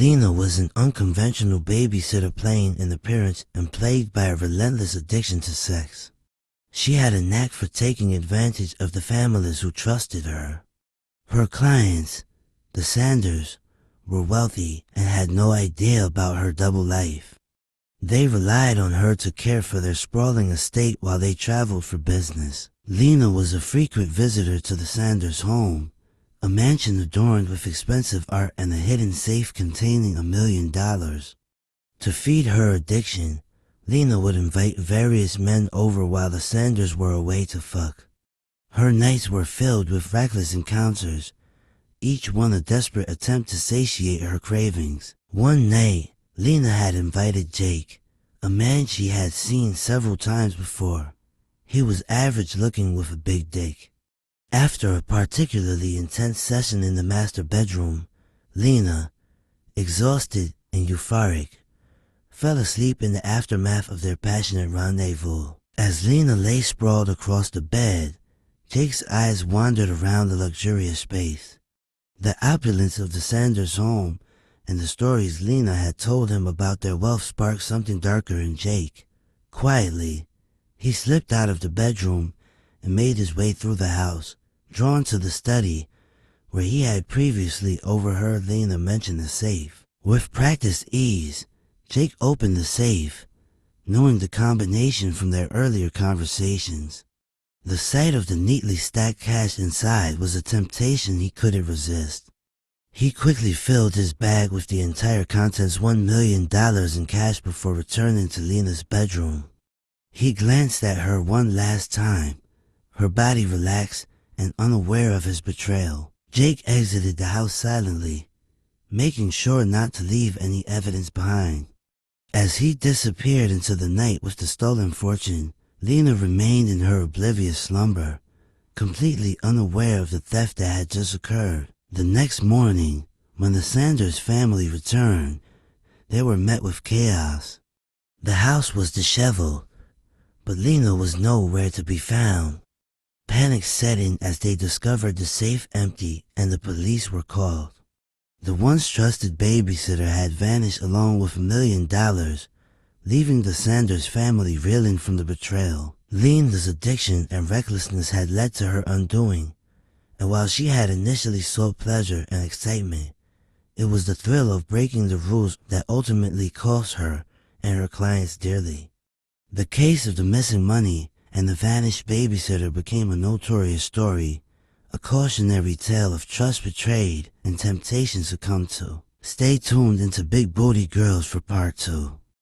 Lena was an unconventional babysitter plain in appearance and plagued by a relentless addiction to sex. She had a knack for taking advantage of the families who trusted her. Her clients, the Sanders, were wealthy and had no idea about her double life. They relied on her to care for their sprawling estate while they traveled for business. Lena was a frequent visitor to the Sanders' home, a mansion adorned with expensive art and a hidden safe containing $1 million. To feed her addiction, Lena would invite various men over while the Sanders were away to fuck. Her nights were filled with reckless encounters, each one a desperate attempt to satiate her cravings. One night, Lena had invited Jake, a man she had seen several times before. He was average looking with a big dick. After a particularly intense session in the master bedroom, Lena, exhausted and euphoric, fell asleep in the aftermath of their passionate rendezvous. As Lena lay sprawled across the bed, Jake's eyes wandered around the luxurious space. The opulence of the Sanders home and the stories Lena had told him about their wealth sparked something darker in Jake. Quietly, he slipped out of the bedroom and made his way through the house, drawn to the study where he had previously overheard Lena mention the safe. With practiced ease, Jake opened the safe, knowing the combination from their earlier conversations. The sight of the neatly stacked cash inside was a temptation he couldn't resist. He quickly filled his bag with the entire contents $1 million in cash before returning to Lena's bedroom. He glanced at her one last time, her body relaxed and unaware of his betrayal. Jake exited the house silently, making sure not to leave any evidence behind. As he disappeared into the night with the stolen fortune, Lena remained in her oblivious slumber, completely unaware of the theft that had just occurred. The next morning, when the Sanders family returned, they were met with chaos. The house was disheveled, but Lena was nowhere to be found. Panic set in as they discovered the safe empty and the police were called. The once trusted babysitter had vanished along with $1 million, leaving the Sanders family reeling from the betrayal. Lena's addiction and recklessness had led to her undoing, and while she had initially sought pleasure and excitement, it was the thrill of breaking the rules that ultimately cost her and her clients dearly. The case of the missing money and the vanished babysitter became a notorious story, a cautionary tale of trust betrayed and temptation succumbed to. Stay tuned into Big Booty Girls for part 2.